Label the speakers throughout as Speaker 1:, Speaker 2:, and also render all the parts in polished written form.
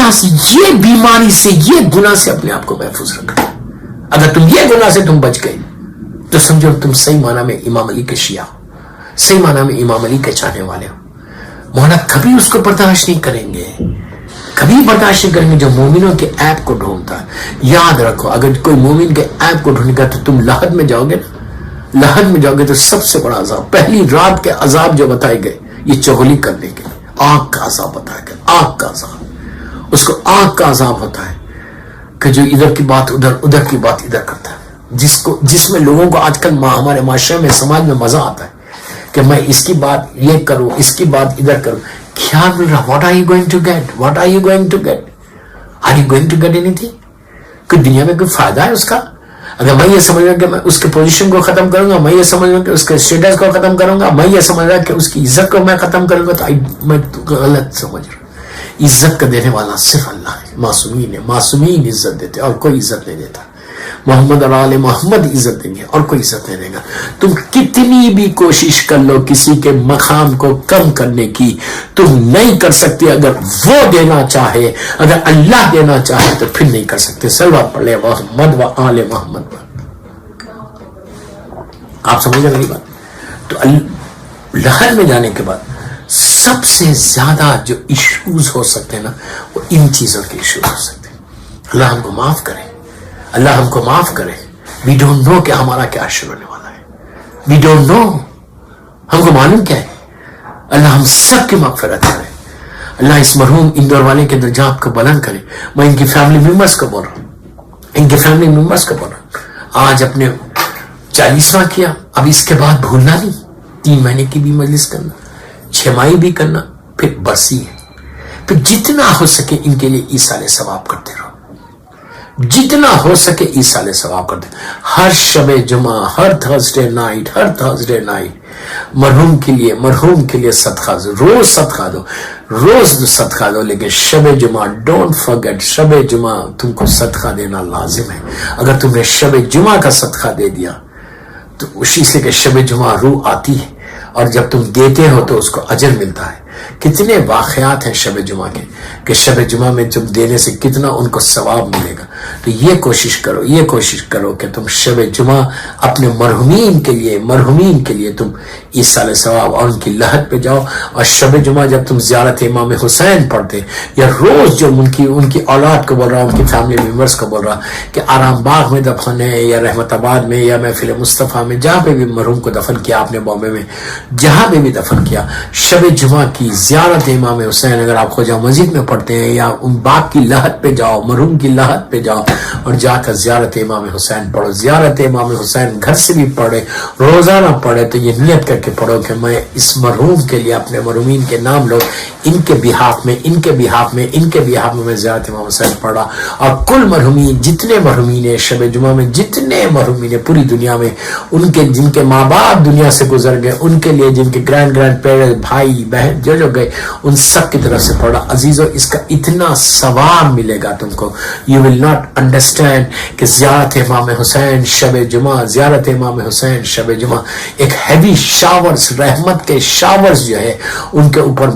Speaker 1: अल्लाह से ये बीमारी से, ये गुनाह से अपने आप को महफूज रखना। अगर तुम ये गुनाह से तुम बच गए तो समझो तुम सही माना में इमाम अली के शिया हो, सही माना में इमाम अली के चाहने वाले हो। मौला कभी उसको बर्दाश्त नहीं करेंगे, कभी बर्दाश्त नहीं करेंगे जो मोमिनों के ऐप को ढूंढता है। याद रखो, अगर कोई मोमिन के ऐप को ढूंढेगा तो तुम लहद में जाओगे ना, लहद में जाओगे तो सबसे बड़ा अजाब, पहली रात के अजाब जो बताए गए ये चुगली करने के, आग का अजाब बताया गया, आग का अजाब। उसको आग का अजाब होता है कि जो इधर की बात उधर, उधर की बात इधर करता है, जिसमें लोगों को आजकल हमारे माशरे में, समाज में मजा आता है कि मैं इसकी बात ये करूं, इसकी बात इधर करूं। क्या मिल रहा? What are you going to get? What are you going to get? Are you going to get anything? कोई दुनिया में कोई फायदा है उसका? अगर मैं ये समझ रहा कि मैं उसके पोजीशन को खत्म करूंगा, मैं ये समझ रहा कि उसके स्टेटस को खत्म करूंगा, मैं ये समझ रहा कि उसकी इज्जत को मैं खत्म करूंगा, तो मैं गलत समझ रहा हूं। इज्जत का देने वाला सिर्फ अल्लाह है, मासूमीन है, मासूमीन इज्जत देते और कोई इज्जत नहीं देता। मोहम्मद और आले मोहम्मद इज्जत देंगे और कोई इज्जत नहीं देगा। तुम कितनी भी कोशिश कर लो किसी के मकाम को कम करने की, तुम नहीं कर सकते। अगर वो देना चाहे, अगर अल्लाह देना चाहे तो फिर नहीं कर सकते। सलवा पढ़े मोहम्मद व आले मोहम्मद पर। आप समझ मेरी बात? तो लहर में जाने के बाद सबसे ज्यादा जो इश्यूज हो सकते हैं ना, वो इन चीजों के इश्यूज हो सकते हैं। अल्लाह हमको माफ करे, अल्लाह हमको माफ करे। वी डोंट नो कि हमारा क्या शुरू होने वाला है, वी डोंट नो, हमको मालूम क्या है। अल्लाह हम सब की मग़फ़िरत करे, अल्लाह इस मरहूम इंदौर वाले के दर्जात को बुलंद करे। मैं इनकी फैमिली मेंबर्स को बोल रहा हूँ, इनके फैमिली मेंबर्स को बोल रहा हूँ। आज अपने 40वां किया, अब इसके बाद भूलना नहीं। 3 महीने की भी मजलिस करना, 6 माही भी करना, फिर बरसी है। फिर जितना हो सके इनके लिए ईसाले सवाब करते रहो, जितना हो सके ईसाले सवाब करते। हर शबे जुमा, हर थर्सडे नाइट मरहूम के लिए सदका दो, रोज सदका दो, रोज सदका दो। लेकिन शबे जुमा डोंट फॉरगेट, शबे जुमा तुमको सदका देना लाजिम है। अगर तुमने शबे जुमा का सदका दे दिया तो उसी से शबे जुमा रूह आती है, और जब तुम देते हो तो उसको अजर मिलता है। कितने वाक़यात हैं शब जुमा के कि शब जुमा में तुम देने से कितना उनको सवाब मिलेगा। तो ये कोशिश करो कि तुम शब जुमा अपने मरहुमीन के लिए तुम इस साल सवाब और उनकी लहद पे जाओ। और शब जुमा जब तुम ज़ियारत इमाम हुसैन पढ़ते, या रोज़ जो उनकी औलाद को बोल रहा, उनकी फैमिली मेम्बर्स को बोल रहा कि आराम बाग में दफन है, या रहमताबाद में, या महफिल मुस्तफ़ा में, जहाँ पे भी मरहूम को दफन किया आपने, बॉम्बे में जहाँ पे भी दफन किया, शब जुमा की ज़ियारत इमाम हुसैन अगर आप ख्वाजा मस्जिद में पढ़ते हैं, या उन बाग की लहद पे जाओ, मरहूम की लहद पे जाओ और जाकर ज़ियारत इमाम हुसैन पढ़ो। ज़ियारत इमाम हुसैन घर से भी पढ़े, रोज़ाना पढ़े, तो ये नियत करके पढ़ो कि मैं इस मरहूम के लिए, अपने मरहूमीन के नाम लो, इनके बिहाफ में मैं ज़ियारत इमाम हुसैन पढ़ा। और कुल मरहूमीन, जितने मरहूमीन है शब जुमा में, जितने मरहूमीन है पूरी दुनिया में, उनके जिनके माँ बाप दुनिया से गुजर गए, उनके लिए जिनके ग्रैंड पेरेंट्स, भाई बहन जो गए, उन सब की तरफ से पढ़ा। अजीजों, इसका इतना सवाब मिलेगा तुमको, यू विल नॉट अंडरस्टैंड कि ज़ियारत इमाम हुसैन शब जुमा, ज़ियारत इमाम हुसैन शब जुमा एक हैवी शावर्स, रहमत के शावर्स जो है उनके ऊपर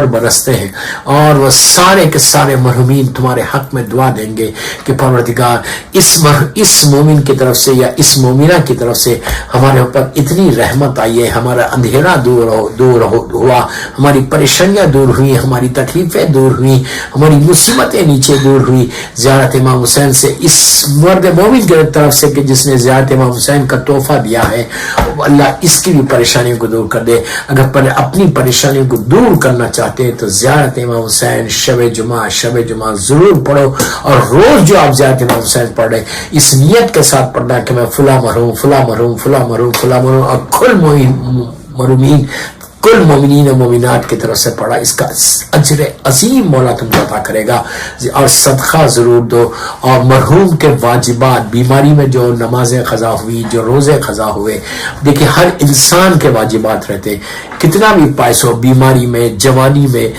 Speaker 1: बरसते हैं, और वह सारे के सारे मरहूमीन तुम्हारे हक में दुआ देंगे कि परवरदिगार इस मोमिन की तरफ से या इस मोमिना की तरफ से हमारे ऊपर इतनी रहमत आई है, हमारा अंधेरा दूर हुआ, हमारी परेशानियां दूर हुई, हमारी तकलीफें दूर हुई, हमारी मुसीबतें नीचे दूर हुई ज़ियारत इमाम हुसैन से, इस मर्द मोमिन की तरफ से कि जिसने ज़ियारत इमाम हुसैन का तोहफा दिया है। अल्लाह इसकी भी परेशानियों को दूर कर दे। अगर अपनी परेशानियों को दूर करना चाहते हैं तो ज़ियारत इमाम हुसैन शब जुमा जरूर पढ़ो। और रोज जो आप ज़ियारत इमाम हुसैन पढ़ रहे, इस नियत के साथ पढ़ना कि मैं फुला मरहूम और कुल मोमिनीन और मोमिनात की तरफ से पढ़ा। इसका अजर अजीम मौला तुमको अता करेगा। और सदका जरूर दो, और मरहूम के वाजिबात, बीमारी में जो नमाजें क़ज़ा हुई, जो रोज़े क़ज़ा हुए, देखिए हर इंसान के वाजिबात रहते, कितना भी पायस हो, बीमारी में, जवानी में,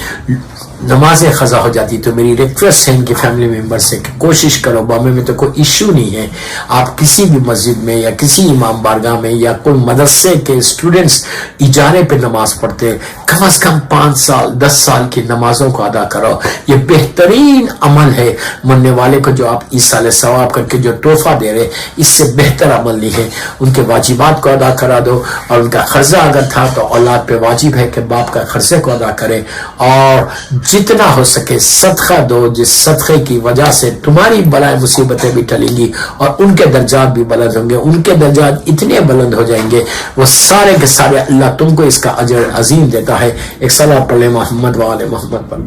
Speaker 1: नमाजें खजा हो जाती। तो मेरी रिक्वेस्ट है इनके फैमिली मेंबर से कि कोशिश करो, बॉम्बे में तो कोई इश्यू नहीं है, आप किसी भी मस्जिद में या किसी इमाम बारगाह में या कोई मदरसे के स्टूडेंट्स इजारे पे नमाज पढ़ते, कम से कम 5 साल 10 साल की नमाजों को अदा करो। ये बेहतरीन अमल है, मरने वाले को जो आप इस साल सवाब करके जो तोहफा दे रहे, इससे बेहतर अमल नहीं है। उनके वाजिबात को अदा करा दो, और उनका खर्चा अगर था तो औलाद पे वाजिब है कि बाप का खर्चे को अदा करे, और जितना हो सके सदका दो, जिस सदक़े की वजह से तुम्हारी बलाएं मुसीबतें भी टलेंगी और उनके दर्जात भी बुलंद होंगे। उनके दर्जात इतने बुलंद हो जाएंगे, वो सारे के सारे अल्लाह तुमको इसका अजर अजीम देता है। एक सलात पढ़े मोहम्मद वाले मोहम्मद पर।